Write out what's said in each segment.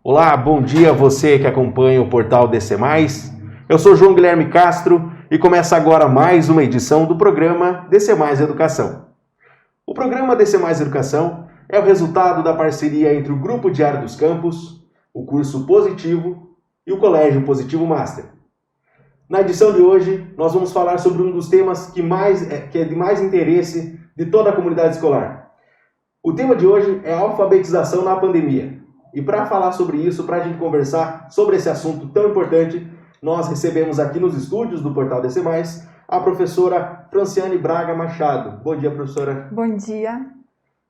Olá, bom dia a você que acompanha o portal DC+. Eu sou João Guilherme Castro e começa agora mais uma edição do programa DC+ Educação. O programa DC+ Educação é o resultado da parceria entre o Grupo Diário dos Campos, o Curso Positivo e o Colégio Positivo Master. Na edição de hoje, nós vamos falar sobre um dos temas que é de mais interesse de toda a comunidade escolar. O tema de hoje é a alfabetização na pandemia. E para falar sobre isso, para a gente conversar sobre esse assunto tão importante, nós recebemos aqui nos estúdios do Portal DC+, a professora Franciane Braga Machado. Bom dia, professora. Bom dia.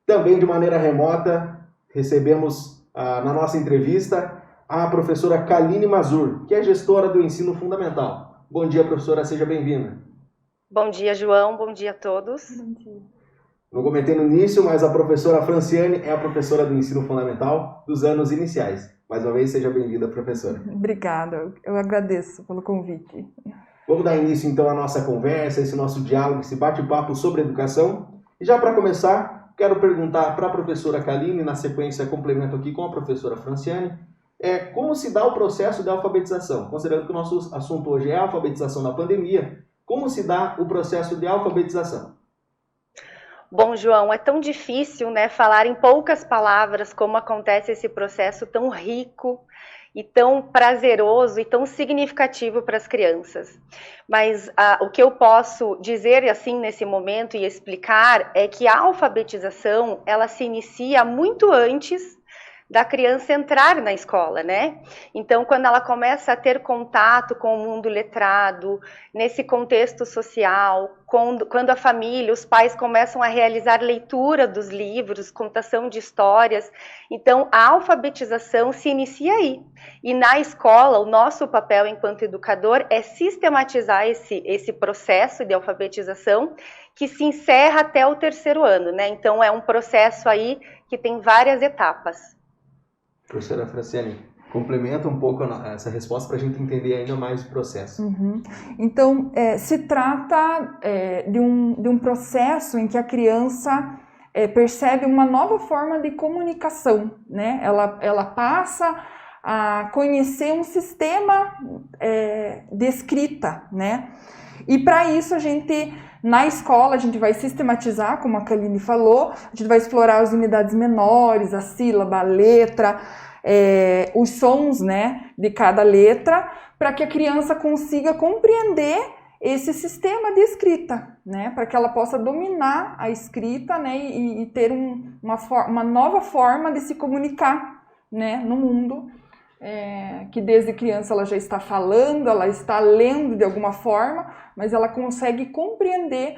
Também de maneira remota, recebemos na nossa entrevista a professora Kaline Mazur, que é gestora do ensino fundamental. Bom dia, professora, seja bem-vinda. Bom dia, João. Bom dia a todos. Bom dia. Não comentei no início, mas a professora Franciane é a professora do ensino fundamental dos anos iniciais. Mais uma vez, seja bem-vinda, professora. Obrigada, eu agradeço pelo convite. Vamos dar início, então, à nossa conversa, esse nosso diálogo, esse bate-papo sobre educação. E já para começar, quero perguntar para a professora Kaline, na sequência complemento aqui com a professora Franciane, como se dá o processo de alfabetização? Considerando que o nosso assunto hoje é a alfabetização na pandemia, como se dá o processo de alfabetização? Bom, João, é tão difícil, falar em poucas palavras como acontece esse processo tão rico e tão prazeroso e tão significativo para as crianças. Mas o que eu posso dizer assim nesse momento e explicar é que a alfabetização, ela se inicia muito antes da criança entrar na escola, Então, quando ela começa a ter contato com o mundo letrado, nesse contexto social, quando a família, os pais começam a realizar leitura dos livros, contação de histórias, então a alfabetização se inicia aí. E na escola, o nosso papel enquanto educador é sistematizar esse processo de alfabetização que se encerra até o 3º ano, Então, é um processo aí que tem várias etapas. Professora Franciane, complementa um pouco essa resposta para a gente entender ainda mais o processo. Então, se trata de um processo em que a criança percebe uma nova forma de comunicação, Ela passa a conhecer um sistema de escrita, E para isso na escola a gente vai sistematizar, como a Kaline falou, a gente vai explorar as unidades menores, a sílaba, a letra, os sons, de cada letra, para que a criança consiga compreender esse sistema de escrita, para que ela possa dominar a escrita, e ter uma nova forma de se comunicar, no mundo. Que desde criança ela já está falando, ela está lendo de alguma forma, mas ela consegue compreender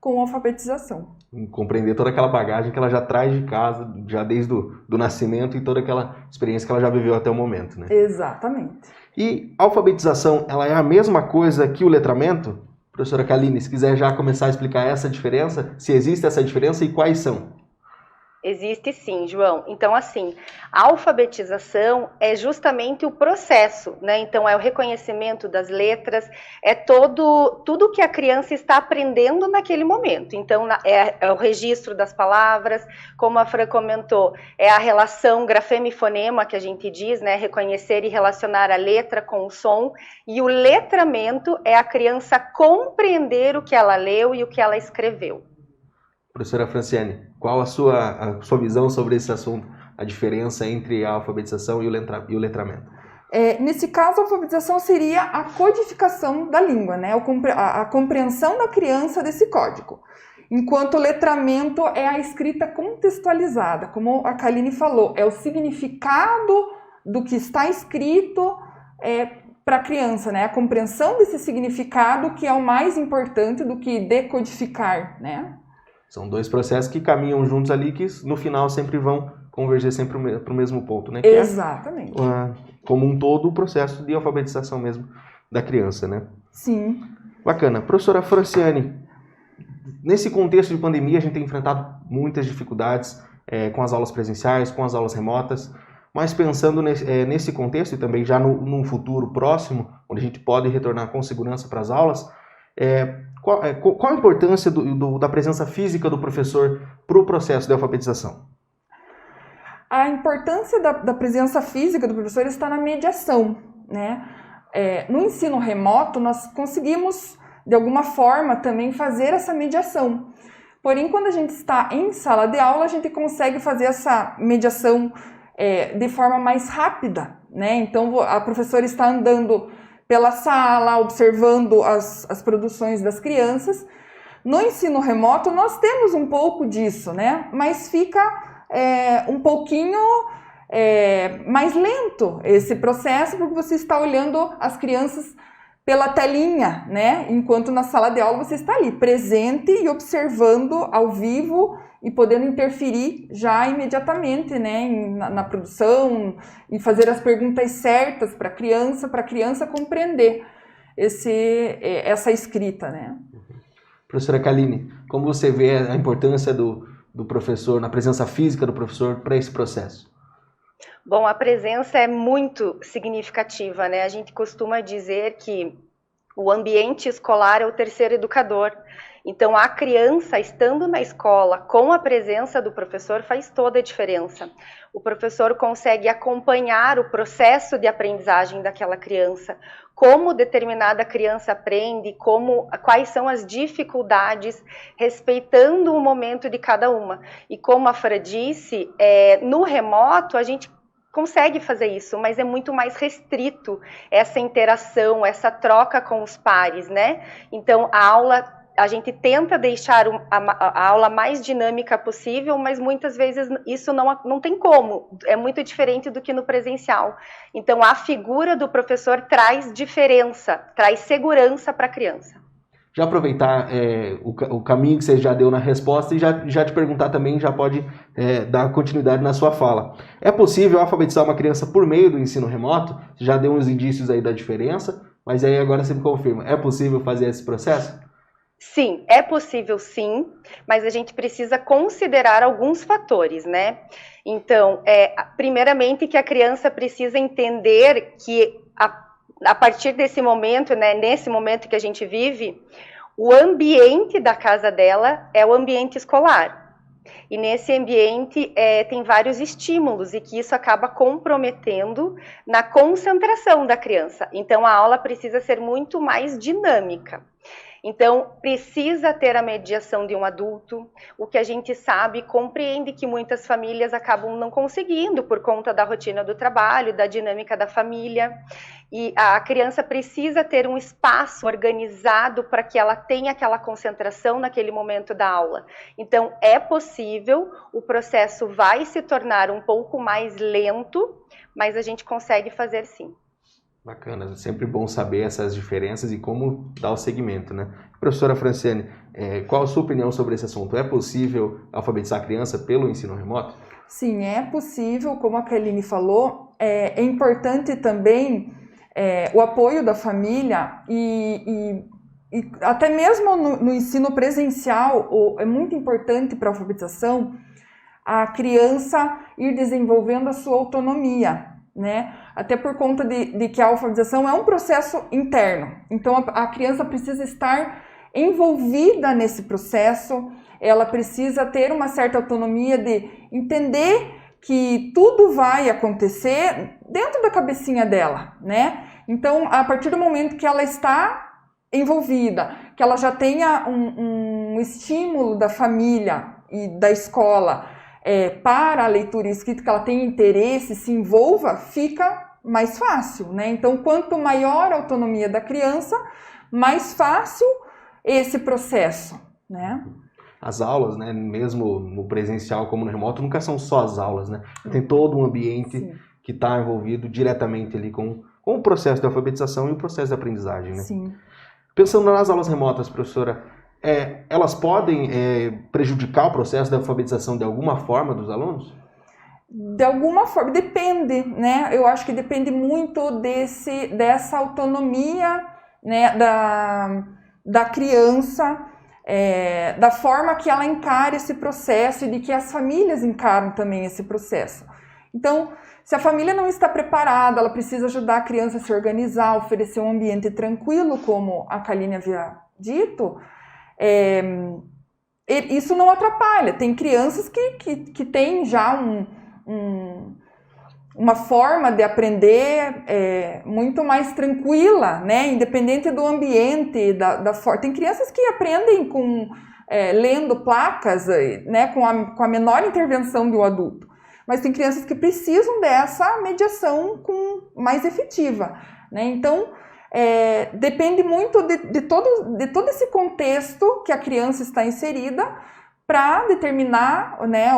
com a alfabetização. Compreender toda aquela bagagem que ela já traz de casa, já desde do nascimento e toda aquela experiência que ela já viveu até o momento, Exatamente. E a alfabetização, ela é a mesma coisa que o letramento? Professora Kaline, se quiser já começar a explicar essa diferença, se existe essa diferença e quais são? Existe sim, João. Então, assim, a alfabetização é justamente o processo, Então, é o reconhecimento das letras, é tudo que a criança está aprendendo naquele momento. Então, é o registro das palavras, como a Fran comentou, é a relação grafema e fonema que a gente diz, Reconhecer e relacionar a letra com o som. E o letramento é a criança compreender o que ela leu e o que ela escreveu. Professora Franciane, qual a sua visão sobre esse assunto, a diferença entre a alfabetização e o letramento? Nesse caso, a alfabetização seria a codificação da língua, a compreensão da criança desse código. Enquanto o letramento é a escrita contextualizada, como a Kaline falou, é o significado do que está escrito para a criança, a compreensão desse significado que é o mais importante do que decodificar, São dois processos que caminham juntos ali, que no final sempre vão converger sempre para o mesmo ponto, Exatamente. Como um todo, o processo de alfabetização mesmo da criança, Sim. Bacana. Professora Franciane, nesse contexto de pandemia, a gente tem enfrentado muitas dificuldades com as aulas presenciais, com as aulas remotas, mas pensando nesse contexto e também já num futuro próximo, onde a gente pode retornar com segurança para as aulas, qual a importância da presença física do professor para o processo de alfabetização? A importância da presença física do professor está na mediação, né? No ensino remoto, nós conseguimos, de alguma forma, também fazer essa mediação. Porém, quando a gente está em sala de aula, a gente consegue fazer essa mediação de forma mais rápida, né? Então, a professora está andando pela sala, observando as produções das crianças. No ensino remoto, nós temos um pouco disso, né? Mas fica um pouquinho mais lento esse processo, porque você está olhando as crianças pela telinha, né? Enquanto na sala de aula você está ali, presente e observando ao vivo e podendo interferir já imediatamente, né? Na produção e fazer as perguntas certas para a criança compreender essa escrita, né? Professora Kaline, como você vê a importância do professor, na presença física do professor para esse processo? Bom, a presença é muito significativa, né? A gente costuma dizer que o ambiente escolar é o terceiro educador. Então, a criança estando na escola com a presença do professor faz toda a diferença. O professor consegue acompanhar o processo de aprendizagem daquela criança, como determinada criança aprende, quais são as dificuldades, respeitando o momento de cada uma. E como a Fran disse, no remoto a gente consegue fazer isso, mas é muito mais restrito essa interação, essa troca com os pares, né? Então, a gente tenta deixar a aula mais dinâmica possível, mas muitas vezes isso não tem como, é muito diferente do que no presencial. Então, a figura do professor traz diferença, traz segurança para a criança. Já aproveitar o caminho que você já deu na resposta e já te perguntar também, já pode dar continuidade na sua fala. É possível alfabetizar uma criança por meio do ensino remoto? Você já deu uns indícios aí da diferença, mas aí agora você me confirma, é possível fazer esse processo? Sim, é possível sim, mas a gente precisa considerar alguns fatores, né? Então, primeiramente que a criança precisa entender que a partir desse momento, né, nesse momento que a gente vive, o ambiente da casa dela é o ambiente escolar. E nesse ambiente tem vários estímulos e que isso acaba comprometendo na concentração da criança. Então, a aula precisa ser muito mais dinâmica. Então, precisa ter a mediação de um adulto. O que a gente sabe, compreende que muitas famílias acabam não conseguindo por conta da rotina do trabalho, da dinâmica da família. E a criança precisa ter um espaço organizado para que ela tenha aquela concentração naquele momento da aula. Então, é possível, o processo vai se tornar um pouco mais lento, mas a gente consegue fazer sim. Bacana, sempre bom saber essas diferenças e como dar o segmento, né? Professora Franciane, qual a sua opinião sobre esse assunto? É possível alfabetizar a criança pelo ensino remoto? Sim, é possível, como a Kaline falou, é importante também o apoio da família e até mesmo no ensino presencial, é muito importante para a alfabetização a criança ir desenvolvendo a sua autonomia, né? Até por conta de que a alfabetização é um processo interno. Então, a criança precisa estar envolvida nesse processo, ela precisa ter uma certa autonomia de entender que tudo vai acontecer dentro da cabecinha dela, né? Então, a partir do momento que ela está envolvida, que ela já tenha um estímulo da família e da escola para a leitura e escrita, que ela tenha interesse, se envolva, fica mais fácil, né? Então, quanto maior a autonomia da criança, mais fácil esse processo, né? As aulas, né, mesmo no presencial como no remoto, nunca são só as aulas, né? Tem todo um ambiente Sim. que está envolvido diretamente ali com o processo de alfabetização e o processo de aprendizagem, né? Sim. Pensando nas aulas remotas, professora, elas podem prejudicar o processo de alfabetização de alguma forma dos alunos? De alguma forma, depende, né? Eu acho que depende muito dessa autonomia, né, da criança, da forma que ela encara esse processo e de que as famílias encaram também esse processo. Então, se a família não está preparada, ela precisa ajudar a criança a se organizar, oferecer um ambiente tranquilo, como a Kaline havia dito, isso não atrapalha. Tem crianças que têm já uma forma de aprender muito mais tranquila, né? Independente do ambiente, tem crianças que aprendem lendo placas, né? Com a menor intervenção de um adulto, mas tem crianças que precisam dessa mediação mais efetiva, né? Então, depende muito de todo esse contexto que a criança está inserida para determinar, né,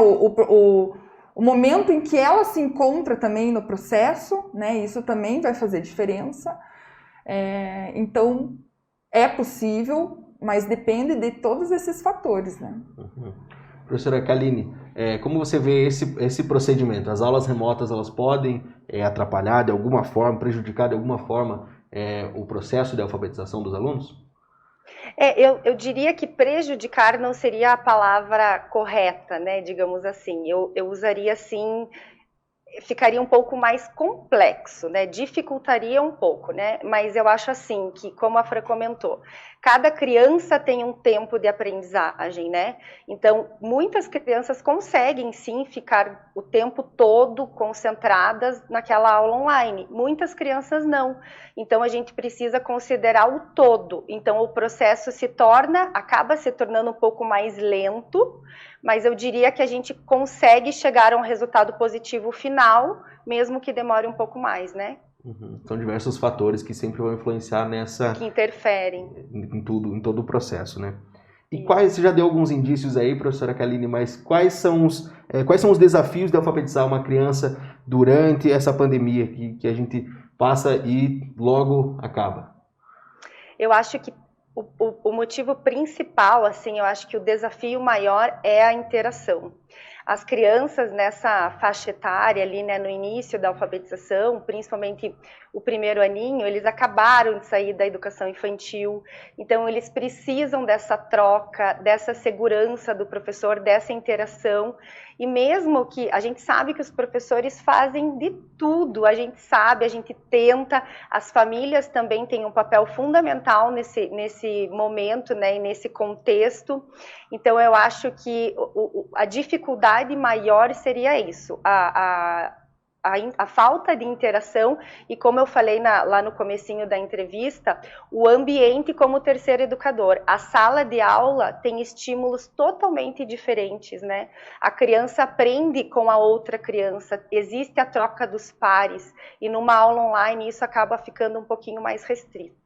o momento em que ela se encontra também no processo, né? Isso também vai fazer diferença. Então, é possível, mas depende de todos esses fatores, né? Uhum. Professora Kaline, como você vê esse procedimento? As aulas remotas, elas podem atrapalhar de alguma forma, prejudicar de alguma forma o processo de alfabetização dos alunos? Eu diria que prejudicar não seria a palavra correta, né? Digamos assim. Eu usaria assim, ficaria um pouco mais complexo, né? Dificultaria um pouco, né? Mas eu acho assim que, como a Fran comentou, cada criança tem um tempo de aprendizagem, né? Então, muitas crianças conseguem sim ficar o tempo todo concentradas naquela aula online. Muitas crianças não. Então, a gente precisa considerar o todo. Então, o processo acaba se tornando um pouco mais lento, mas eu diria que a gente consegue chegar a um resultado positivo final, mesmo que demore um pouco mais, né? Uhum. São diversos fatores que sempre vão influenciar que interferem em todo o processo, né? E você já deu alguns indícios aí, professora Kaline, mas quais são os desafios de alfabetizar uma criança durante essa pandemia que a gente passa e logo acaba? Eu acho que o motivo principal, assim, eu acho que o desafio maior é a interação. As crianças nessa faixa etária ali, né, no início da alfabetização, principalmente o primeiro aninho, eles acabaram de sair da educação infantil, então eles precisam dessa troca, dessa segurança do professor, dessa interação, e mesmo que a gente sabe que os professores fazem de tudo, a gente sabe, a gente tenta, as famílias também têm um papel fundamental nesse momento, né, e nesse contexto. Então eu acho que a dificuldade maior seria isso, a falta de interação e, como eu falei lá no comecinho da entrevista, o ambiente como terceiro educador. A sala de aula tem estímulos totalmente diferentes, né? A criança aprende com a outra criança, existe a troca dos pares e numa aula online isso acaba ficando um pouquinho mais restrito.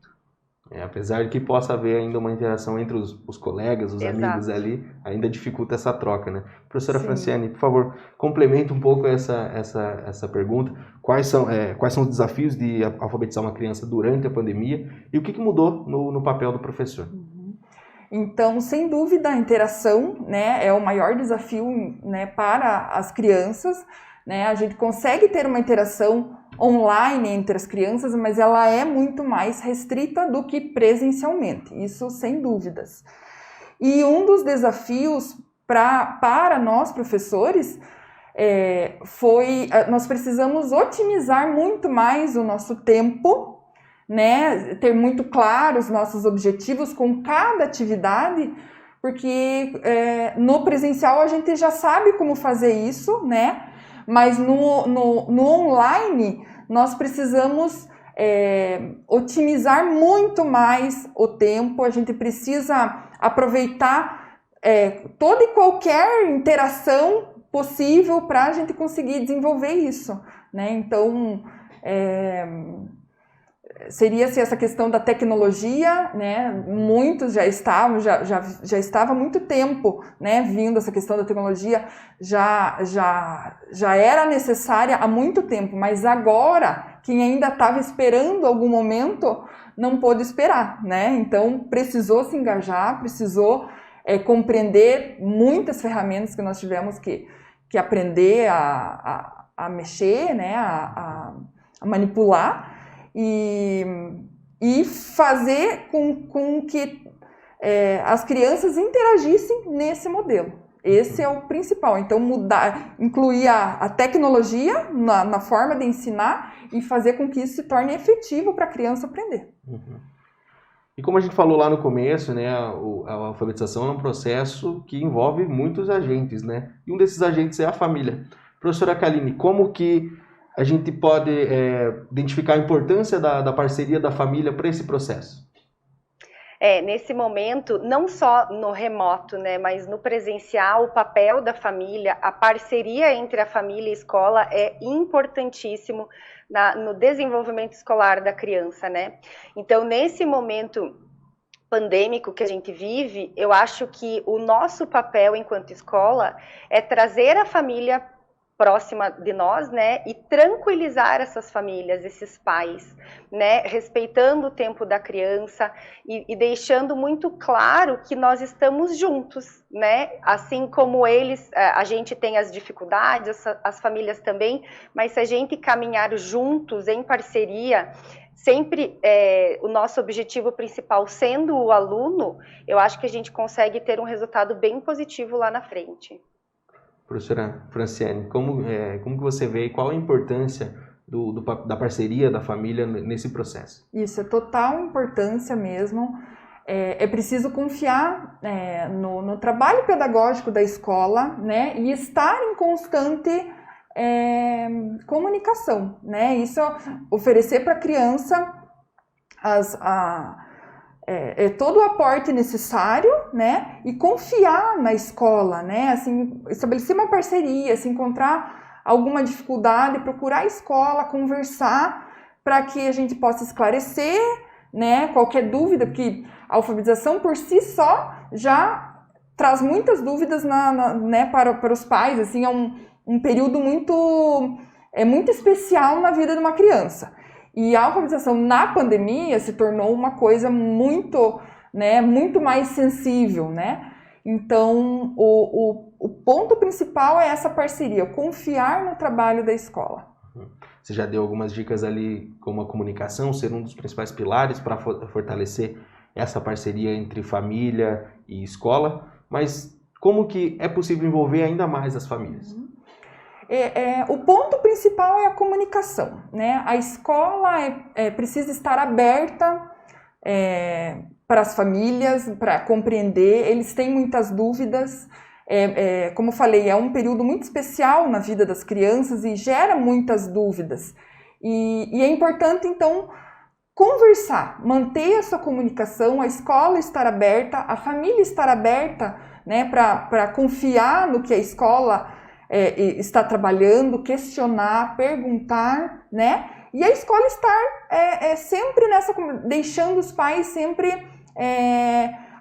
Apesar de que possa haver ainda uma interação entre os colegas, os Exato. amigos ali, ainda dificulta essa troca, né? Professora Sim. Franciane, por favor, complementa um pouco essa pergunta. Quais são os desafios de alfabetizar uma criança durante a pandemia e o que mudou no papel do professor? Então, sem dúvida, a interação, né, é o maior desafio, né, para as crianças, né? A gente consegue ter uma interação online entre as crianças, mas ela é muito mais restrita do que presencialmente, isso sem dúvidas. E um dos desafios para nós professores nós precisamos otimizar muito mais o nosso tempo, né? Ter muito claro os nossos objetivos com cada atividade, porque no presencial a gente já sabe como fazer isso, né? Mas no online nós precisamos otimizar muito mais o tempo, a gente precisa aproveitar toda e qualquer interação possível para a gente conseguir desenvolver isso, né? Então, seria assim, essa questão da tecnologia, né? Muitos já estava há muito tempo, né, vindo essa questão da tecnologia, já era necessária há muito tempo, mas agora, quem ainda estava esperando algum momento, não pôde esperar, né? Então, precisou se engajar, precisou compreender muitas ferramentas que nós tivemos que aprender a mexer, né, a manipular, e fazer com que as crianças interagissem nesse modelo. Esse é o principal. Então, incluir a tecnologia na forma de ensinar e fazer com que isso se torne efetivo para a criança aprender. Uhum. E como a gente falou lá no começo, né, a alfabetização é um processo que envolve muitos agentes, né? E um desses agentes é a família. Professora Kaline, como que a gente pode identificar a importância da parceria da família para esse processo? Nesse momento, não só no remoto, né, mas no presencial, o papel da família, a parceria entre a família e a escola é importantíssimo no desenvolvimento escolar da criança, né? Então, nesse momento pandêmico que a gente vive, eu acho que o nosso papel enquanto escola é trazer a família próxima de nós, né, e tranquilizar essas famílias, esses pais, né, respeitando o tempo da criança e deixando muito claro que nós estamos juntos, né, assim como eles, a gente tem as dificuldades, as famílias também, mas se a gente caminhar juntos, em parceria, sempre o nosso objetivo principal sendo o aluno, eu acho que a gente consegue ter um resultado bem positivo lá na frente. Professora Franciane, como que você vê e qual a importância da parceria da família nesse processo? Isso, é total importância mesmo. É preciso confiar no trabalho pedagógico da escola, né, e estar em constante comunicação, né? Isso oferecer para a criança todo o aporte necessário, né? E confiar na escola, né? Assim, estabelecer uma parceria, se encontrar alguma dificuldade, procurar a escola, conversar para que a gente possa esclarecer, né? Qualquer dúvida, porque a alfabetização por si só já traz muitas dúvidas né, para os pais. Assim, é um período muito especial na vida de uma criança. E a alfabetização na pandemia se tornou uma coisa muito, né, muito mais sensível, né? Então, o ponto principal é essa parceria, confiar no trabalho da escola. Você já deu algumas dicas ali, como a comunicação ser um dos principais pilares para fortalecer essa parceria entre família e escola, mas como que é possível envolver ainda mais as famílias? O ponto principal é a comunicação, né? A escola precisa estar aberta para as famílias, para compreender. Eles têm muitas dúvidas. Como eu falei, é um período muito especial na vida das crianças e gera muitas dúvidas. E é importante, então, conversar, manter essa comunicação, a escola estar aberta, a família estar aberta, né, para confiar no que a escola está trabalhando, questionar, perguntar, né? E a escola estar sempre deixando os pais sempre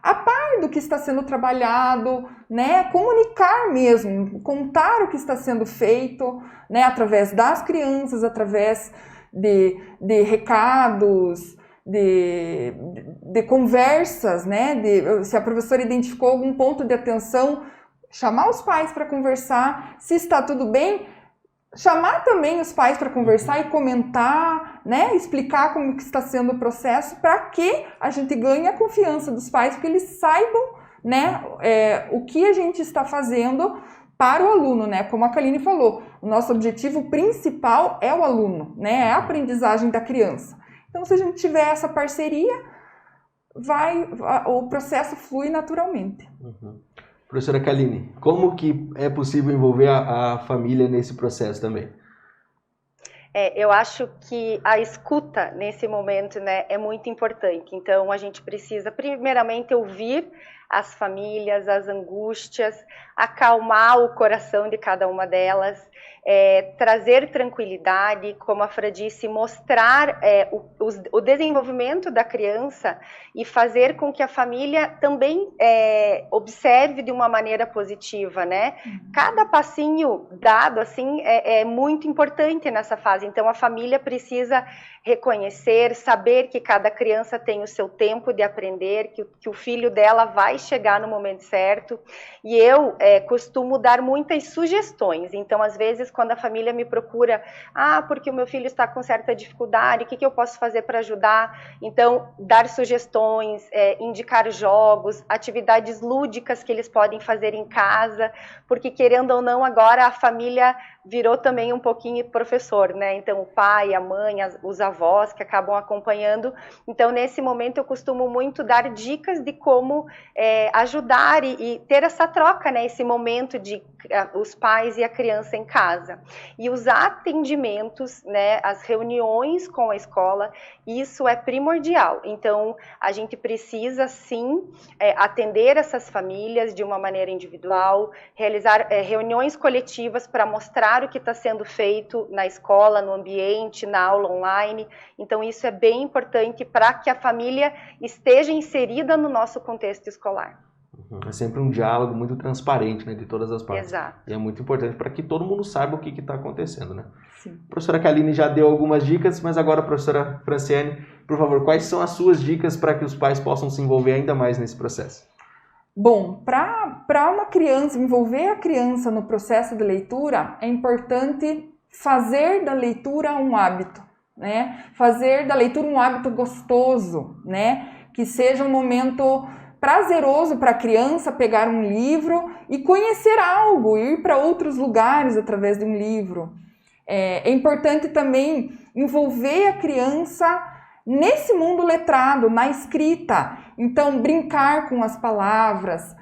a par do que está sendo trabalhado, né? Comunicar mesmo, contar o que está sendo feito, né? Através das crianças, através de recados, de conversas, né? Se a professora identificou algum ponto de atenção, chamar os pais para conversar, se está tudo bem, chamar também os pais para conversar e comentar, né, explicar como que está sendo o processo, para que a gente ganhe a confiança dos pais, porque eles saibam, né, o que a gente está fazendo para o aluno, né, como a Kaline falou, o nosso objetivo principal é o aluno, né, é a aprendizagem da criança. Então, se a gente tiver essa parceria, o processo flui naturalmente. Uhum. Professora Kaline, como que é possível envolver a família nesse processo também? Eu acho que a escuta nesse momento, né, é muito importante. Então, a gente precisa, primeiramente, ouvir as famílias, as angústias, acalmar o coração de cada uma delas, trazer tranquilidade, como a Fra disse, mostrar o desenvolvimento da criança e fazer com que a família também observe de uma maneira positiva, né? Cada passinho dado, assim, é muito importante nessa fase. Então, a família precisa reconhecer, saber que cada criança tem o seu tempo de aprender, que o filho dela vai chegar no momento certo. E eu costumo dar muitas sugestões. Então, às vezes, quando a família me procura, porque o meu filho está com certa dificuldade, o que eu posso fazer para ajudar? Então, dar sugestões, indicar jogos, atividades lúdicas que eles podem fazer em casa, porque, querendo ou não, agora a família virou também um pouquinho professor, né? Então, o pai, a mãe, os avós que acabam acompanhando. Então, nesse momento, eu costumo muito dar dicas de como ajudar e ter essa troca, né? Esse momento de os pais e a criança em casa. casa. E os atendimentos, né, as reuniões com a escola, isso é primordial. Então, a gente precisa, sim, atender essas famílias de uma maneira individual, realizar reuniões coletivas para mostrar o que está sendo feito na escola, no ambiente, na aula online. Então, isso é bem importante para que a família esteja inserida no nosso contexto escolar. É sempre um diálogo muito transparente, né, de todas as partes. Exato. E é muito importante para que todo mundo saiba o que está acontecendo, né? Sim. A professora Kaline já deu algumas dicas, mas agora, professora Franciane, por favor, quais são as suas dicas para que os pais possam se envolver ainda mais nesse processo? Bom, para uma criança, envolver a criança no processo de leitura, é importante fazer da leitura um hábito, né? Fazer da leitura um hábito gostoso, né? Que seja um momento prazeroso para a criança pegar um livro e conhecer algo, ir para outros lugares através de um livro. É importante também envolver a criança nesse mundo letrado, na escrita. Então, brincar com as palavras,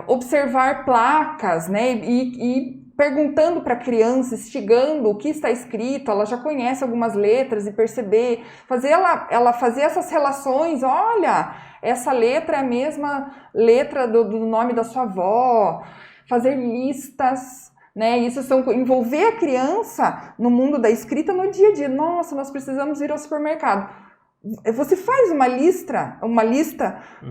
observar placas, né? E perguntando para a criança, instigando o que está escrito, ela já conhece algumas letras e perceber, fazer ela fazer essas relações, olha, essa letra é a mesma letra do nome da sua avó, fazer listas, né? Isso envolver a criança no mundo da escrita no dia a dia. Nossa, nós precisamos ir ao supermercado. Você faz uma lista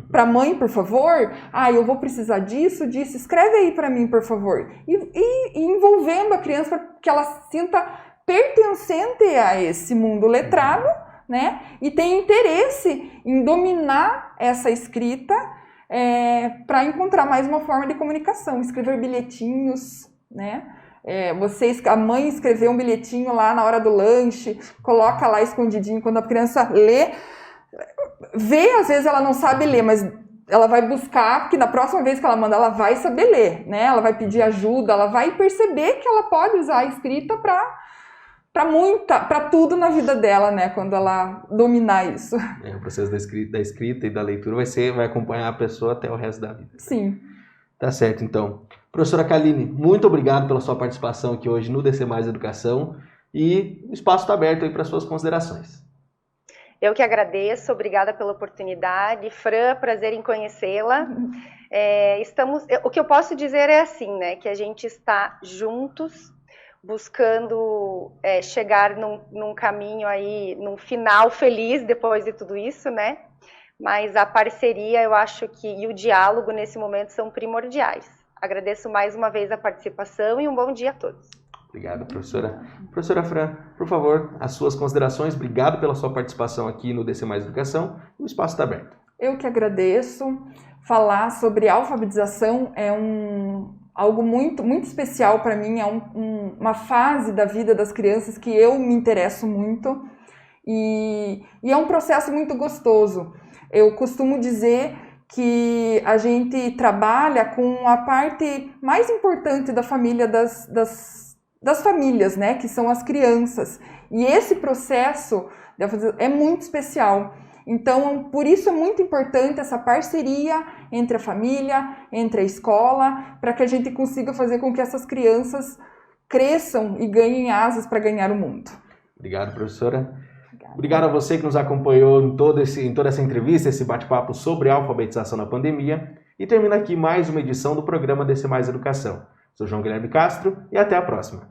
para a mãe, por favor? Eu vou precisar disso, escreve aí para mim, por favor. E envolvendo a criança para que ela se sinta pertencente a esse mundo letrado, né? E tem interesse em dominar essa escrita para encontrar mais uma forma de comunicação, escrever bilhetinhos, né? A mãe escreveu um bilhetinho lá na hora do lanche, coloca lá escondidinho, quando a criança vê, às vezes ela não sabe ler, mas ela vai buscar, porque na próxima vez que ela manda, ela vai saber ler, né? Ela vai pedir ajuda, ela vai perceber que ela pode usar a escrita para tudo na vida dela, né? Quando ela dominar isso. O processo da escrita e da leitura vai acompanhar a pessoa até o resto da vida. Sim. Tá certo, então. Professora Kaline, muito obrigado pela sua participação aqui hoje no DC Mais Educação e o espaço está aberto aí para suas considerações. Eu que agradeço, obrigada pela oportunidade. Fran, prazer em conhecê-la. O que eu posso dizer é assim, né, que a gente está juntos, buscando chegar num caminho aí, num final feliz depois de tudo isso, né? Mas a parceria, eu acho e o diálogo nesse momento são primordiais. Agradeço mais uma vez a participação e um bom dia a todos. Obrigado, professora. Professora Fran, por favor, as suas considerações. Obrigado pela sua participação aqui no DC Mais Educação. O espaço está aberto. Eu que agradeço. Falar sobre alfabetização é algo muito, muito especial para mim. É uma fase da vida das crianças que eu me interesso muito. E é um processo muito gostoso. Eu costumo dizer que a gente trabalha com a parte mais importante da família, das famílias, né, que são as crianças. E esse processo é muito especial. Então, por isso é muito importante essa parceria entre a família, entre a escola, para que a gente consiga fazer com que essas crianças cresçam e ganhem asas para ganhar o mundo. Obrigado, professora. Obrigado a você que nos acompanhou em toda essa entrevista, esse bate-papo sobre a alfabetização na pandemia. E termina aqui mais uma edição do programa DC Mais Educação. Sou João Guilherme Castro e até a próxima.